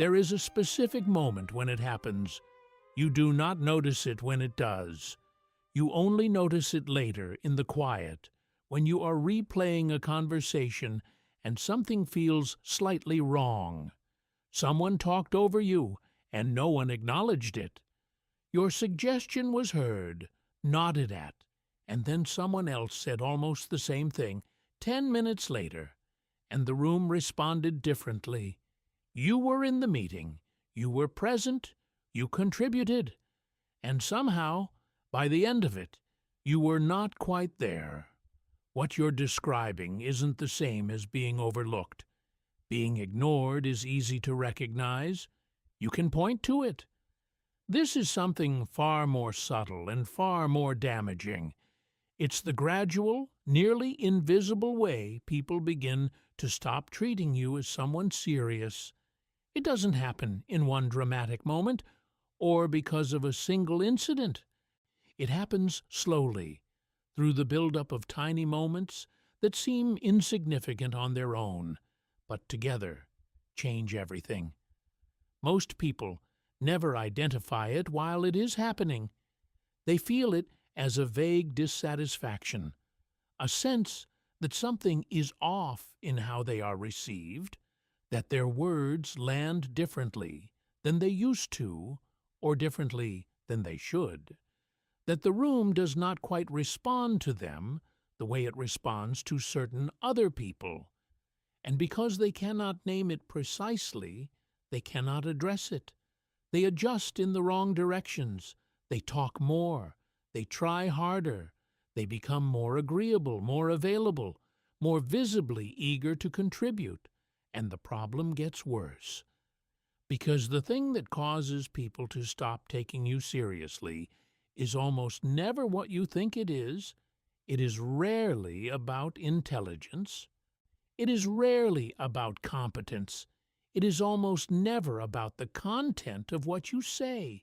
There is a specific moment when it happens. You do not notice it when it does. You only notice it later, in the quiet, when you are replaying a conversation and something feels slightly wrong. Someone talked over you, and no one acknowledged it. Your suggestion was heard, nodded at, and then someone else said almost the same thing 10 minutes later, and the room responded differently. You were in the meeting, you were present, you contributed, and somehow, by the end of it, you were not quite there. What you're describing isn't the same as being overlooked. Being ignored is easy to recognize. You can point to it. This is something far more subtle and far more damaging. It's the gradual, nearly invisible way people begin to stop treating you as someone serious. It doesn't happen in one dramatic moment or because of a single incident. It happens slowly, through the buildup of tiny moments that seem insignificant on their own, but together change everything. Most people never identify it while it is happening. They feel it as a vague dissatisfaction, a sense that something is off in how they are received, that their words land differently than they used to, or differently than they should, that the room does not quite respond to them the way it responds to certain other people. And because they cannot name it precisely, they cannot address it. They adjust in the wrong directions. They talk more. They try harder. They become more agreeable, more available, more visibly eager to contribute. And the problem gets worse. Because the thing that causes people to stop taking you seriously is almost never what you think it is. It is rarely about intelligence. It is rarely about competence. It is almost never about the content of what you say.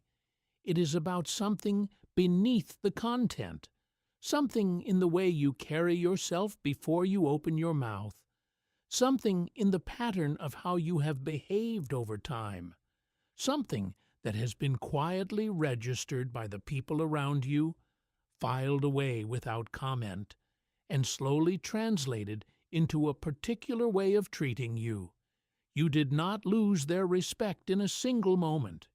It is about something beneath the content, something in the way you carry yourself before you open your mouth, something in the pattern of how you have behaved over time, something that has been quietly registered by the people around you, filed away without comment, and slowly translated into a particular way of treating you. You did not lose their respect in a single moment.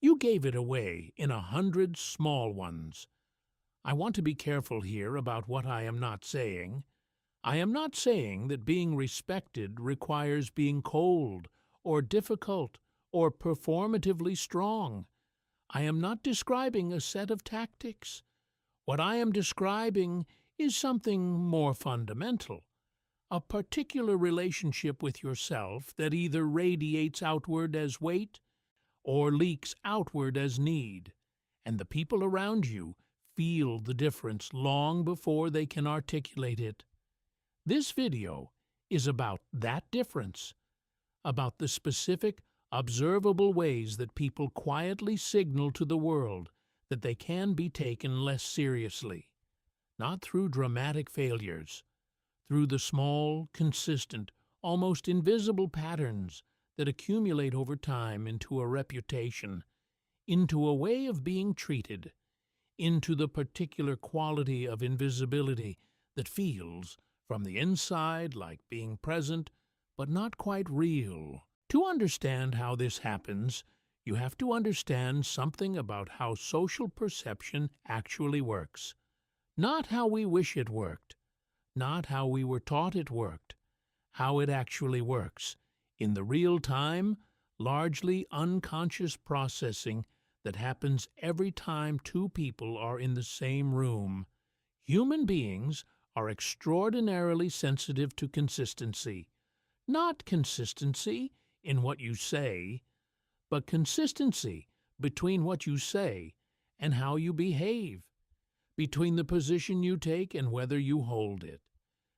You gave it away in 100 small ones. I want to be careful here about what I am not saying. I am not saying that being respected requires being cold or difficult or performatively strong. I am not describing a set of tactics. What I am describing is something more fundamental, a particular relationship with yourself that either radiates outward as weight or leaks outward as need, and the people around you feel the difference long before they can articulate it. This video is about that difference, about the specific, observable ways that people quietly signal to the world that they can be taken less seriously, not through dramatic failures, through the small, consistent, almost invisible patterns that accumulate over time into a reputation, into a way of being treated, into the particular quality of invisibility that feels, from the inside, like being present, but not quite real. To understand how this happens, you have to understand something about how social perception actually works. Not how we wish it worked, not how we were taught it worked, how it actually works, in the real-time, largely unconscious processing that happens every time two people are in the same room. Human beings are extraordinarily sensitive to consistency. Not consistency in what you say, but consistency between what you say and how you behave, between the position you take and whether you hold it,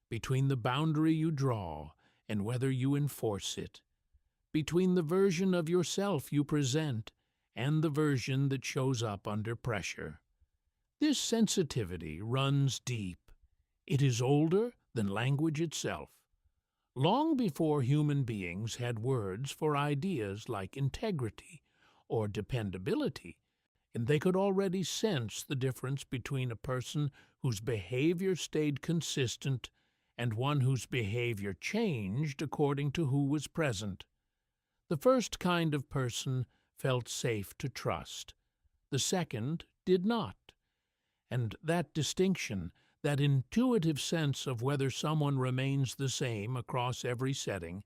between the boundary you draw and whether you enforce it, between the version of yourself you present and the version that shows up under pressure. This sensitivity runs deep. It is older than language itself. Long before human beings had words for ideas like integrity or dependability, and they could already sense the difference between a person whose behavior stayed consistent and one whose behavior changed according to who was present. The first kind of person felt safe to trust. The second did not. And that distinction, that intuitive sense of whether someone remains the same across every setting,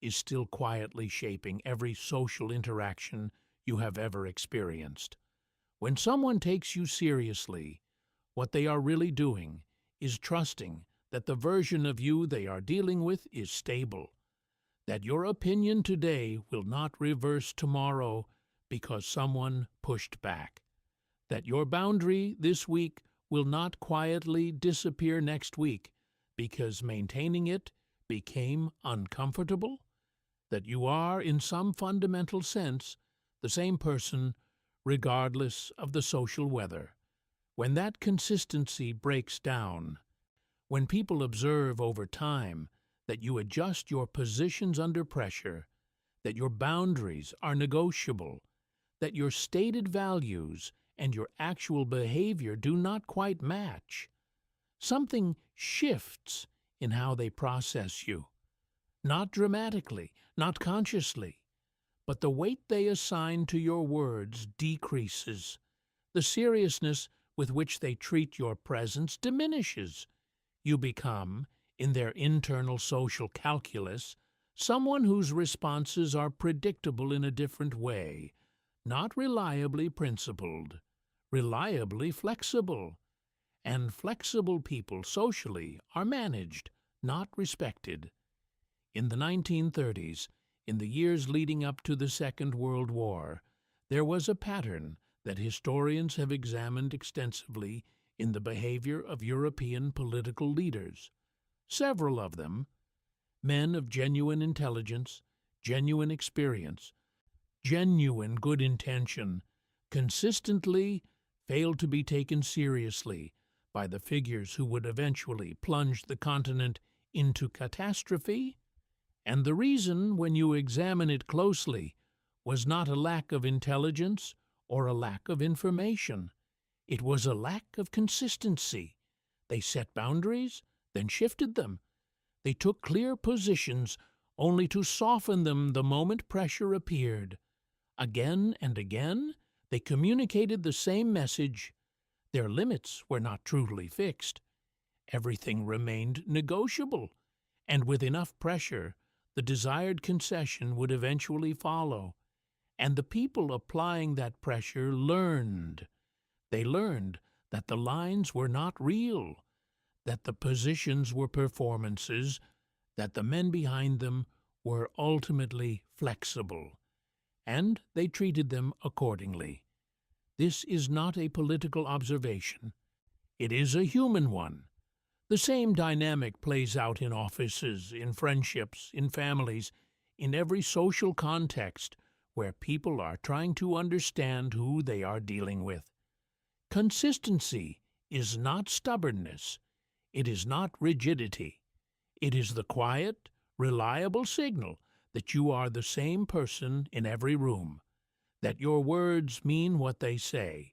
is still quietly shaping every social interaction you have ever experienced. When someone takes you seriously, what they are really doing is trusting that the version of you they are dealing with is stable, that your opinion today will not reverse tomorrow because someone pushed back, that your boundary this week will not quietly disappear next week because maintaining it became uncomfortable, that you are, in some fundamental sense, the same person regardless of the social weather. When that consistency breaks down, when people observe over time that you adjust your positions under pressure, that your boundaries are negotiable, that your stated values and your actual behavior do not quite match, something shifts in how they process you. Not dramatically, not consciously, but the weight they assign to your words decreases. The seriousness with which they treat your presence diminishes. You become, in their internal social calculus, someone whose responses are predictable in a different way, not reliably principled, reliably flexible. And flexible people socially are managed, not respected. In the 1930s, in the years leading up to the Second World War, there was a pattern that historians have examined extensively in the behavior of European political leaders. Several of them, men of genuine intelligence, genuine experience, genuine good intention, consistently failed to be taken seriously by the figures who would eventually plunge the continent into catastrophe. And the reason, when you examine it closely, was not a lack of intelligence or a lack of information. It was a lack of consistency. They set boundaries, then shifted them. They took clear positions only to soften them the moment pressure appeared. Again and again, they communicated the same message. Their limits were not truly fixed. Everything remained negotiable, and with enough pressure, the desired concession would eventually follow. And the people applying that pressure learned. They learned that the lines were not real, that the positions were performances, that the men behind them were ultimately flexible, and they treated them accordingly. This is not a political observation. It is a human one. The same dynamic plays out in offices, in friendships, in families, in every social context where people are trying to understand who they are dealing with. Consistency is not stubbornness. It is not rigidity. It is the quiet, reliable signal that you are the same person in every room, that your words mean what they say,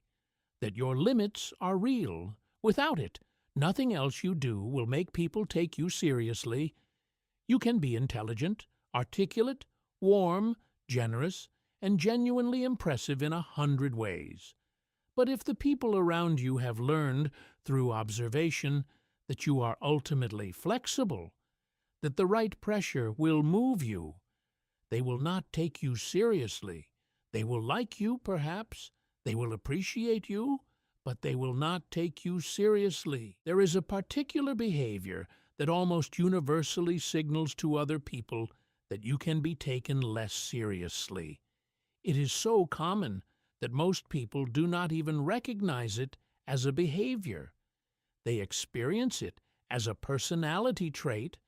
that your limits are real. Without it, nothing else you do will make people take you seriously. You can be intelligent, articulate, warm, generous, and genuinely impressive in 100 ways. But if the people around you have learned through observation that you are ultimately flexible, that the right pressure will move you, they will not take you seriously. They will like you, perhaps. They will appreciate you, but they will not take you seriously. There is a particular behavior that almost universally signals to other people that you can be taken less seriously. It is so common that most people do not even recognize it as a behavior. They experience it as a personality trait,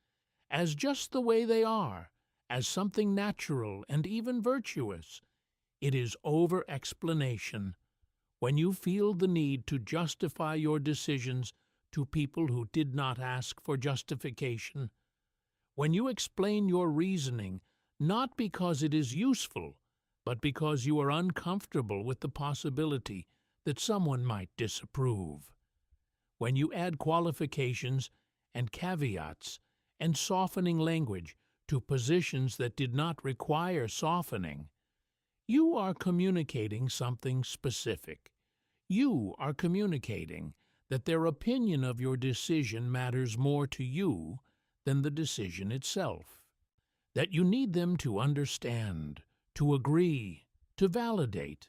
as just the way they are, as something natural and even virtuous. It is over-explanation. When you feel the need to justify your decisions to people who did not ask for justification, When you explain your reasoning, not because it is useful, but because you are uncomfortable with the possibility that someone might disapprove. When you add qualifications and caveats and softening language to positions that did not require softening, you are communicating something specific. You are communicating that their opinion of your decision matters more to you than the decision itself. That you need them to understand, to agree, to validate.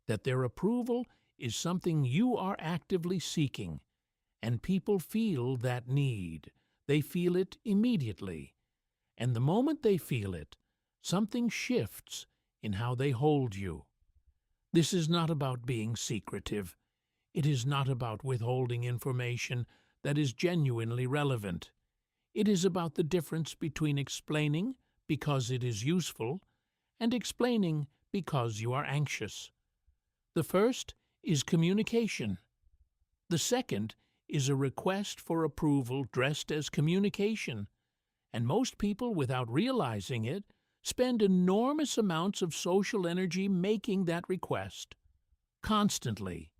That their approval is something you are actively seeking, and people feel that need. They feel it immediately. And the moment they feel it, something shifts in how they hold you. This is not about being secretive. It is not about withholding information that is genuinely relevant. It is about the difference between explaining because it is useful and explaining because you are anxious. The first is communication. The second is a request for approval dressed as communication, and most people, without realizing it, spend enormous amounts of social energy making that request, constantly,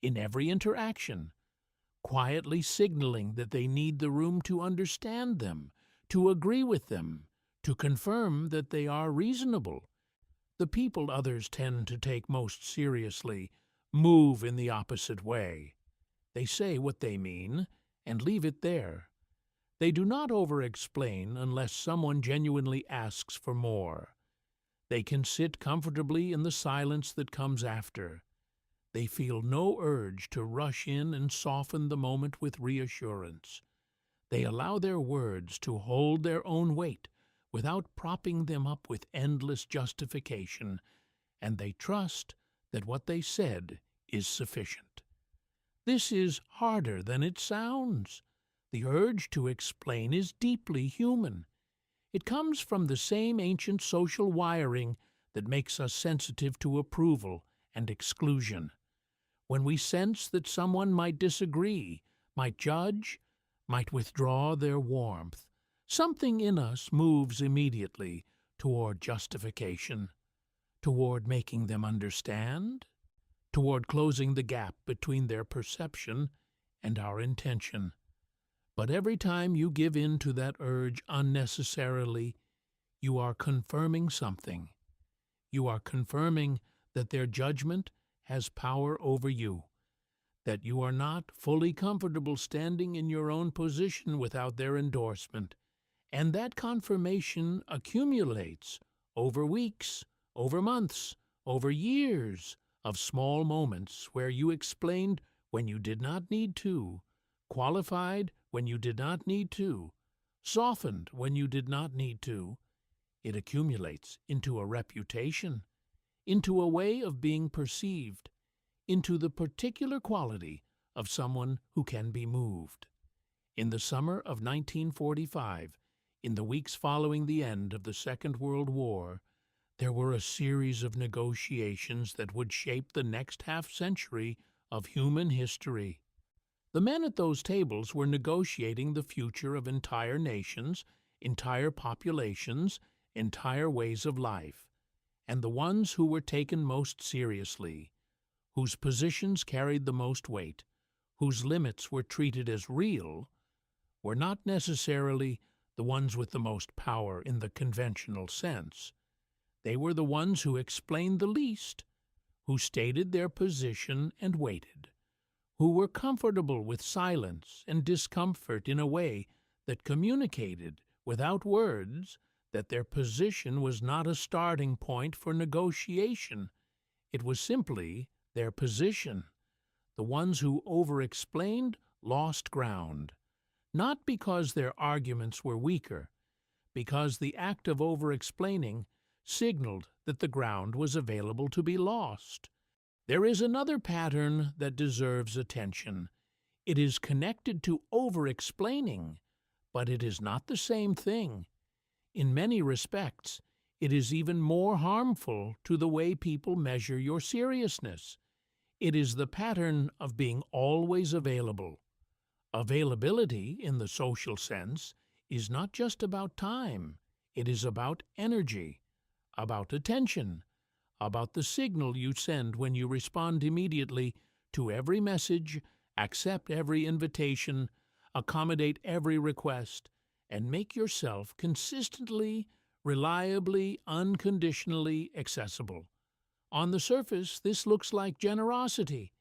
in every interaction, quietly signaling that they need the room to understand them, to agree with them, to confirm that they are reasonable. The people others tend to take most seriously move in the opposite way. They say what they mean and leave it there. They do not over-explain unless someone genuinely asks for more. They can sit comfortably in the silence that comes after. They feel no urge to rush in and soften the moment with reassurance. They allow their words to hold their own weight without propping them up with endless justification, and they trust that what they said is sufficient. This is harder than it sounds. The urge to explain is deeply human. It comes from the same ancient social wiring that makes us sensitive to approval and exclusion. When we sense that someone might disagree, might judge, might withdraw their warmth, something in us moves immediately toward justification, toward making them understand, toward closing the gap between their perception and our intention. But every time you give in to that urge unnecessarily, you are confirming something. You are confirming that their judgment has power over you, that you are not fully comfortable standing in your own position without their endorsement, and that confirmation accumulates over weeks, over months, over years of small moments where you explained when you did not need to, qualified when you did not need to, softened when you did not need to. It accumulates into a reputation, into a way of being perceived, into the particular quality of someone who can be moved. In the summer of 1945, in the weeks following the end of the Second World War, there were a series of negotiations that would shape the next half-century of human history. The men at those tables were negotiating the future of entire nations, entire populations, entire ways of life, and the ones who were taken most seriously, whose positions carried the most weight, whose limits were treated as real, were not necessarily the ones with the most power in the conventional sense. They were the ones who explained the least, who stated their position and waited, who were comfortable with silence and discomfort in a way that communicated, without words, that their position was not a starting point for negotiation. It was simply their position. The ones who over-explained lost ground, not because their arguments were weaker, because the act of over-explaining signaled that the ground was available to be lost. There is another pattern that deserves attention. It is connected to over-explaining, but it is not the same thing. In many respects, it is even more harmful to the way people measure your seriousness. It is the pattern of being always available. Availability, in the social sense, is not just about time. It is about energy, about attention, about the signal you send when you respond immediately to every message, accept every invitation, accommodate every request, and make yourself consistently, reliably, unconditionally accessible. On the surface, this looks like generosity,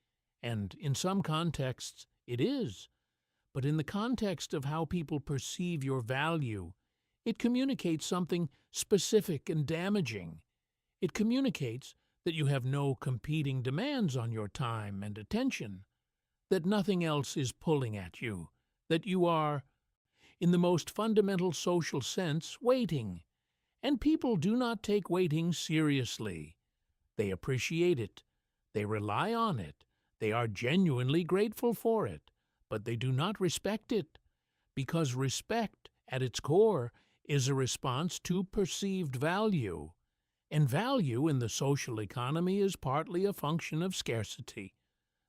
and in some contexts, it is. But in the context of how people perceive your value, it communicates something specific and damaging. It communicates that you have no competing demands on your time and attention, that nothing else is pulling at you, that you are, in the most fundamental social sense, waiting. And people do not take waiting seriously. They appreciate it. They rely on it. They are genuinely grateful for it. But they do not respect it, because respect, at its core, is a response to perceived value. And value in the social economy is partly a function of scarcity.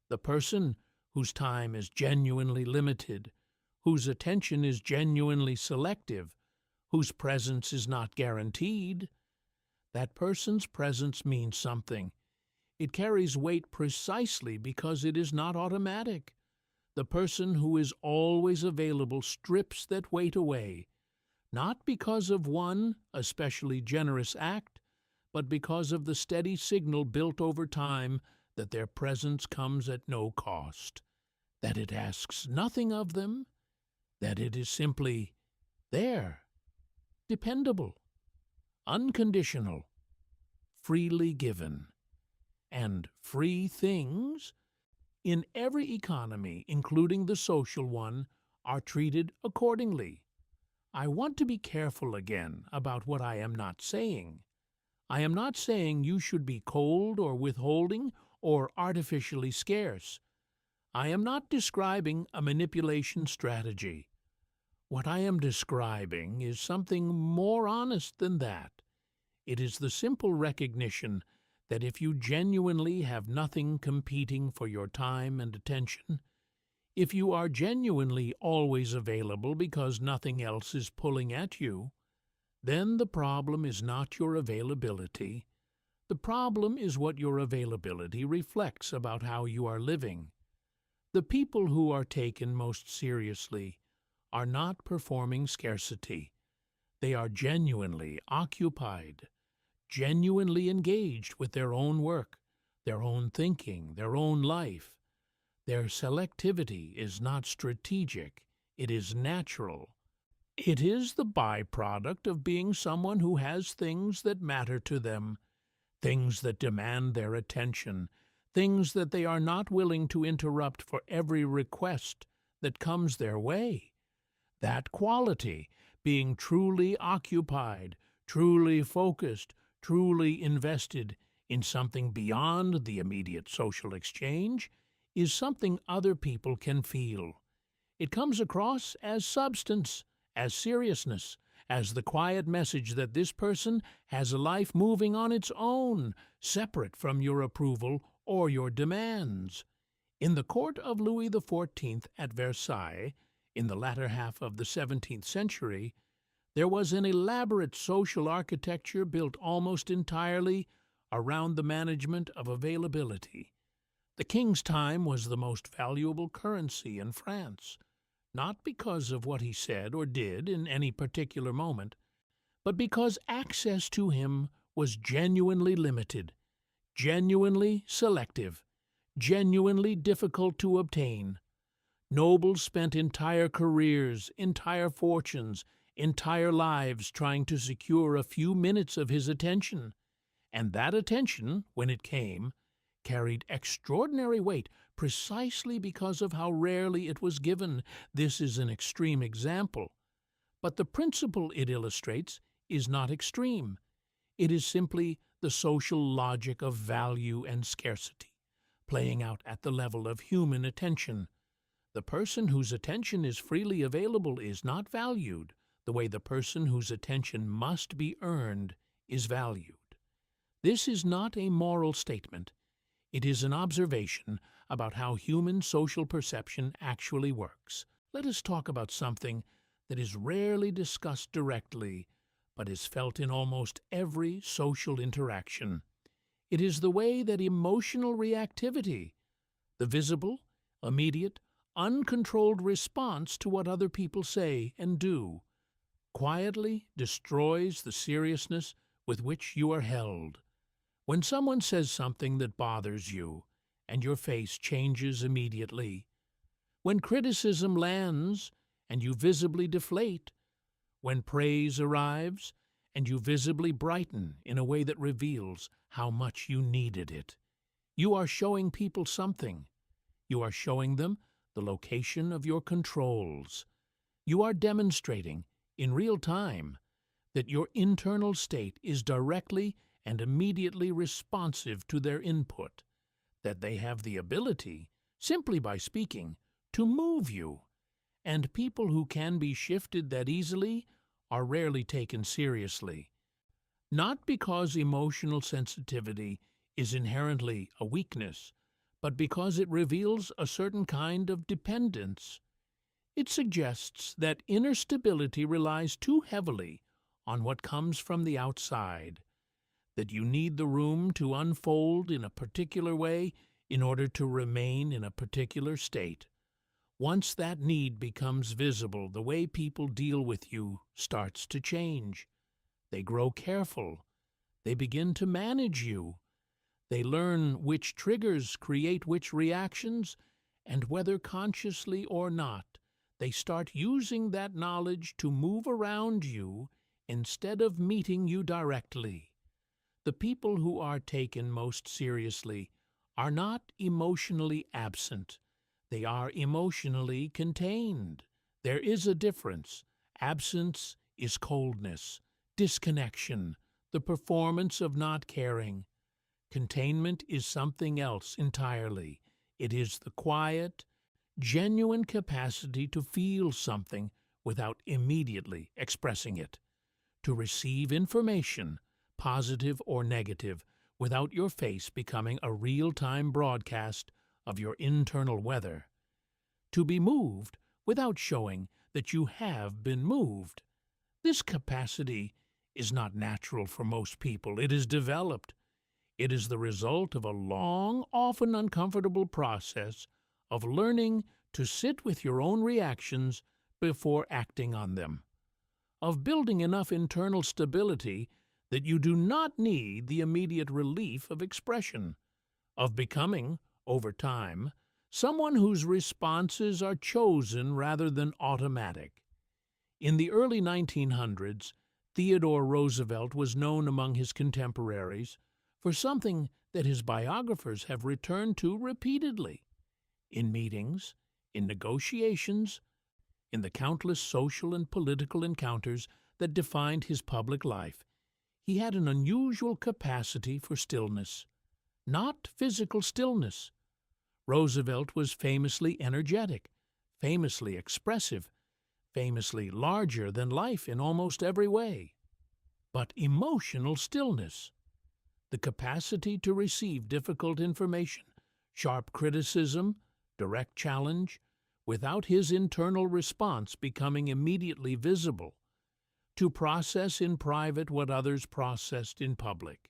The person whose time is genuinely limited, whose attention is genuinely selective, whose presence is not guaranteed, that person's presence means something. It carries weight precisely because it is not automatic. The person who is always available strips that weight away, not because of one especially generous act, but because of the steady signal built over time that their presence comes at no cost, that it asks nothing of them, that it is simply there, dependable, unconditional, freely given. And free things, in every economy, including the social one, are treated accordingly. I want to be careful again about what I am not saying. I am not saying you should be cold or withholding or artificially scarce. I am not describing a manipulation strategy. What I am describing is something more honest than that. It is the simple recognition that if you genuinely have nothing competing for your time and attention, if you are genuinely always available because nothing else is pulling at you, then the problem is not your availability. The problem is what your availability reflects about how you are living. The people who are taken most seriously are not performing scarcity. They are genuinely occupied, genuinely engaged with their own work, their own thinking, their own life. Their selectivity is not strategic, it is natural. It is the byproduct of being someone who has things that matter to them, things that demand their attention, things that they are not willing to interrupt for every request that comes their way. That quality, being truly occupied, truly focused, truly invested in something beyond the immediate social exchange, is something other people can feel. It comes across as substance, as seriousness, as the quiet message that this person has a life moving on its own, separate from your approval or your demands. In the court of Louis XIV at Versailles, in the latter half of the 17th century, there was an elaborate social architecture built almost entirely around the management of availability. The king's time was the most valuable currency in France, not because of what he said or did in any particular moment, but because access to him was genuinely limited, genuinely selective, genuinely difficult to obtain. Nobles spent entire careers, entire fortunes, entire lives trying to secure a few minutes of his attention, and that attention, when it came, carried extraordinary weight precisely because of how rarely it was given. This is an extreme example, but the principle it illustrates is not extreme. It is simply the social logic of value and scarcity, playing out at the level of human attention. The person whose attention is freely available is not valued the way the person whose attention must be earned is valued. This is not a moral statement. It is an observation about how human social perception actually works. Let us talk about something that is rarely discussed directly, but is felt in almost every social interaction. It is the way that emotional reactivity, the visible, immediate, uncontrolled response to what other people say and do, quietly destroys the seriousness with which you are held. When someone says something that bothers you, and your face changes immediately. When criticism lands, and you visibly deflate. When praise arrives, and you visibly brighten in a way that reveals how much you needed it. You are showing people something. You are showing them the location of your controls. You are demonstrating, in real time, that your internal state is directly and immediately responsive to their input, that they have the ability, simply by speaking, to move you. And people who can be shifted that easily are rarely taken seriously. Not because emotional sensitivity is inherently a weakness, but because it reveals a certain kind of dependence. It suggests that inner stability relies too heavily on what comes from the outside, that you need the room to unfold in a particular way in order to remain in a particular state. Once that need becomes visible, the way people deal with you starts to change. They grow careful. They begin to manage you. They learn which triggers create which reactions, and whether consciously or not, they start using that knowledge to move around you instead of meeting you directly. The people who are taken most seriously are not emotionally absent. They are emotionally contained. There is a difference. Absence is coldness, disconnection, the performance of not caring. Containment is something else entirely. It is the quiet, genuine capacity to feel something without immediately expressing it, to receive information, positive or negative, without your face becoming a real-time broadcast of your internal weather, to be moved without showing that you have been moved. This capacity is not natural for most people. It is developed. It is the result of a long, often uncomfortable process of learning to sit with your own reactions before acting on them, of building enough internal stability that you do not need the immediate relief of expression, of becoming, over time, someone whose responses are chosen rather than automatic. In the early 1900s, Theodore Roosevelt was known among his contemporaries for something that his biographers have returned to repeatedly. In meetings, in negotiations, in the countless social and political encounters that defined his public life, he had an unusual capacity for stillness. Not physical stillness. Roosevelt was famously energetic, famously expressive, famously larger than life in almost every way. But emotional stillness, the capacity to receive difficult information, sharp criticism, direct challenge, without his internal response becoming immediately visible, to process in private what others processed in public.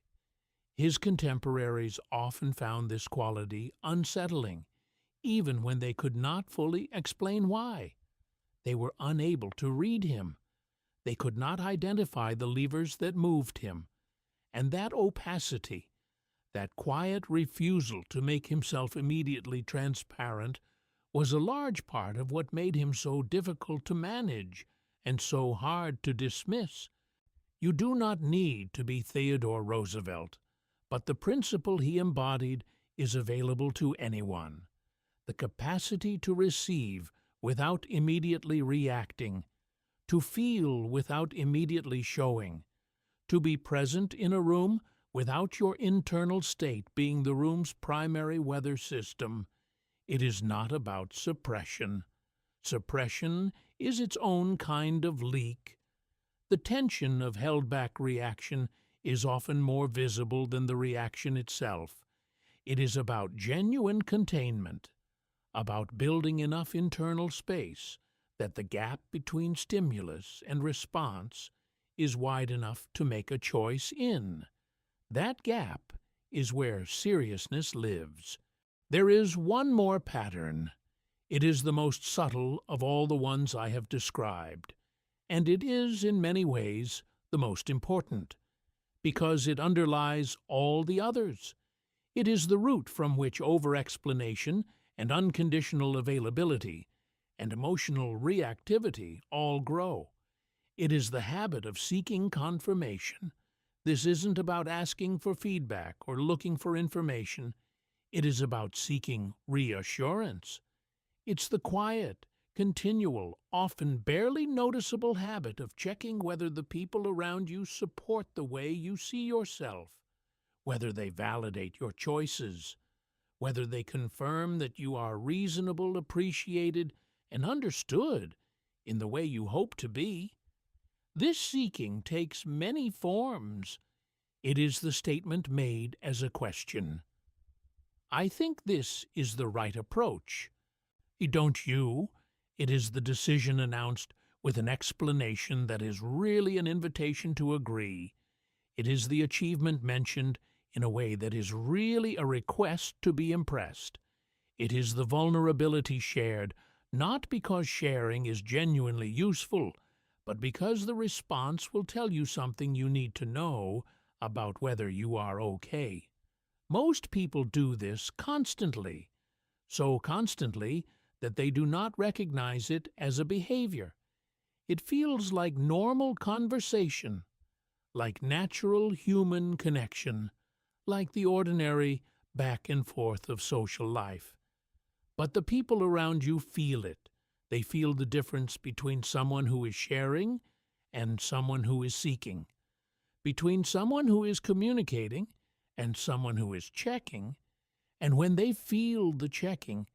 His contemporaries often found this quality unsettling, even when they could not fully explain why. They were unable to read him. They could not identify the levers that moved him. And that opacity, that quiet refusal to make himself immediately transparent, was a large part of what made him so difficult to manage and so hard to dismiss. You do not need to be Theodore Roosevelt, but the principle he embodied is available to anyone. The capacity to receive without immediately reacting, to feel without immediately showing, to be present in a room without your internal state being the room's primary weather system. It is not about suppression. Suppression is its own kind of leak. The tension of held-back reaction is often more visible than the reaction itself. It is about genuine containment, about building enough internal space that the gap between stimulus and response is wide enough to make a choice in. That gap is where seriousness lives. There is one more pattern. It is the most subtle of all the ones I have described, and it is, in many ways, the most important, because it underlies all the others. It is the root from which over-explanation and unconditional availability and emotional reactivity all grow. It is the habit of seeking confirmation. This isn't about asking for feedback or looking for information. It is about seeking reassurance. It's the quiet, continual, often barely noticeable habit of checking whether the people around you support the way you see yourself, whether they validate your choices, whether they confirm that you are reasonable, appreciated, and understood in the way you hope to be. This seeking takes many forms. It is the statement made as a question. I think this is the right approach. Don't you? It is the decision announced with an explanation that is really an invitation to agree. It is the achievement mentioned in a way that is really a request to be impressed. It is the vulnerability shared, not because sharing is genuinely useful, but because the response will tell you something you need to know about whether you are okay. Most people do this constantly, so constantly that they do not recognize it as a behavior. It feels like normal conversation, like natural human connection, like the ordinary back and forth of social life. But the people around you feel it. They feel the difference between someone who is sharing and someone who is seeking, between someone who is communicating and someone who is checking. And when they feel the checking,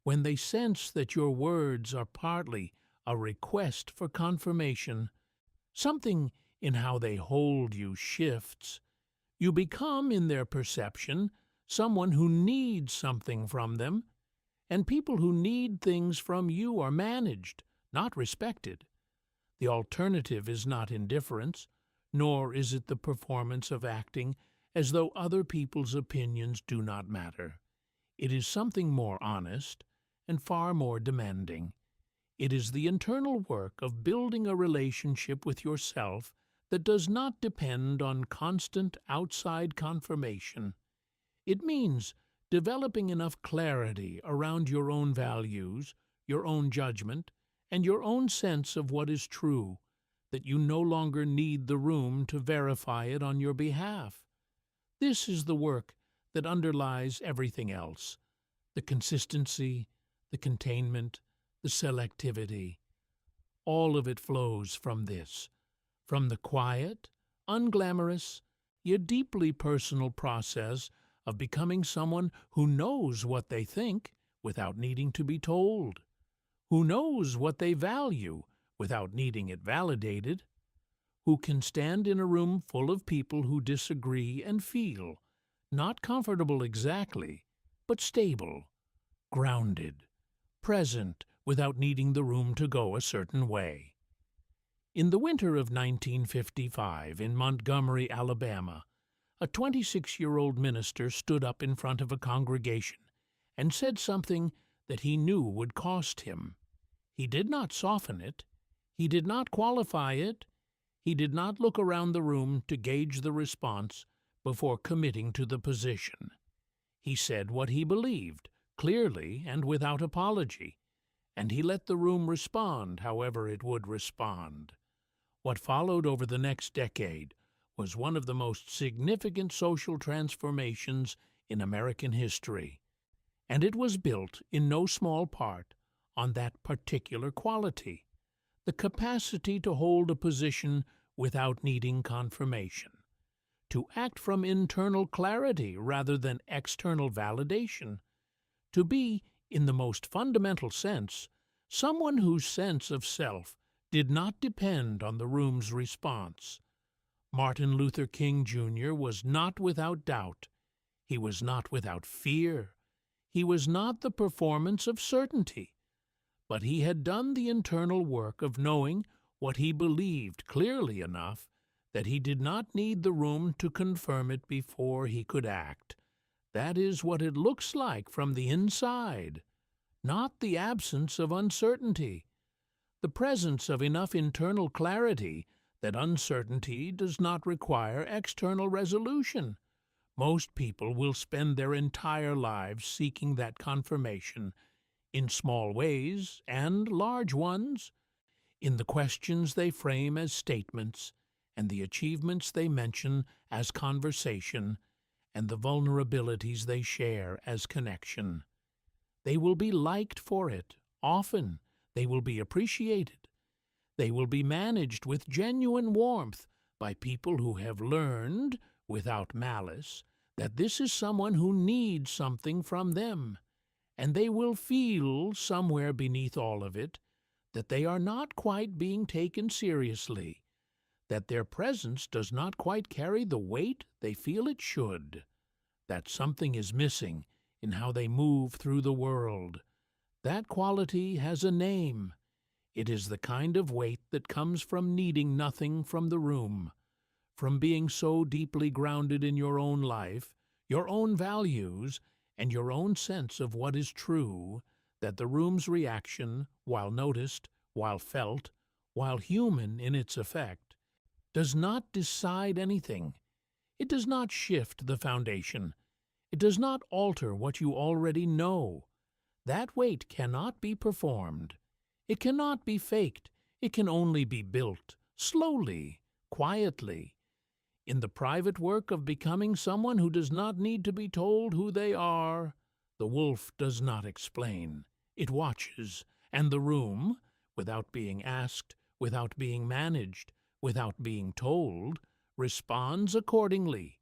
when they sense that your words are partly a request for confirmation, something in how they hold you shifts. You become, in their perception, someone who needs something from them, and people who need things from you are managed, not respected. The alternative is not indifference, nor is it the performance of acting as though other people's opinions do not matter. It is something more honest and far more demanding. It is the internal work of building a relationship with yourself that does not depend on constant outside confirmation. It means developing enough clarity around your own values, your own judgment, and your own sense of what is true, that you no longer need the room to verify it on your behalf. This is the work that underlies everything else: the consistency, the containment, the selectivity. All of it flows from this, from the quiet, unglamorous, yet deeply personal process of becoming someone who knows what they think without needing to be told, who knows what they value without needing it validated, who can stand in a room full of people who disagree and feel not comfortable exactly, but stable, grounded, present without needing the room to go a certain way. In the winter of 1955, in Montgomery, Alabama, a 26-year-old minister stood up in front of a congregation and said something that he knew would cost him. He did not soften it. He did not qualify it. He did not look around the room to gauge the response before committing to the position. He said what he believed, clearly and without apology, and he let the room respond however it would respond. What followed over the next decade was one of the most significant social transformations in American history, and it was built in no small part on that particular quality, the capacity to hold a position without needing confirmation, to act from internal clarity rather than external validation, to be, in the most fundamental sense, someone whose sense of self did not depend on the room's response. Martin Luther King Jr. was not without doubt. He was not without fear. He was not the performance of certainty. but he had done the internal work of knowing what he believed clearly enough that he did not need the room to confirm it before he could act. That is what it looks like from the inside, not the absence of uncertainty, the presence of enough internal clarity that uncertainty does not require external resolution. Most people will spend their entire lives seeking that confirmation, in small ways and large ones, in the questions they frame as statements, and the achievements they mention as conversation, and the vulnerabilities they share as connection. They will be liked for it, often. They will be appreciated. They will be managed with genuine warmth by people who have learned, without malice, that this is someone who needs something from them, and they will feel, somewhere beneath all of it, that they are not quite being taken seriously, that their presence does not quite carry the weight they feel it should, that something is missing in how they move through the world. That quality has a name. It is the kind of weight that comes from needing nothing from the room, from being so deeply grounded in your own life, your own values, and your own sense of what is true, that the room's reaction, while noticed, while felt, while human in its effect, does not decide anything. It does not shift the foundation. It does not alter what you already know. That weight cannot be performed. It cannot be faked. It can only be built, slowly, quietly, in the private work of becoming someone who does not need to be told who they are. The wolf does not explain. It watches, and the room, without being asked, without being managed, without being told, responds accordingly.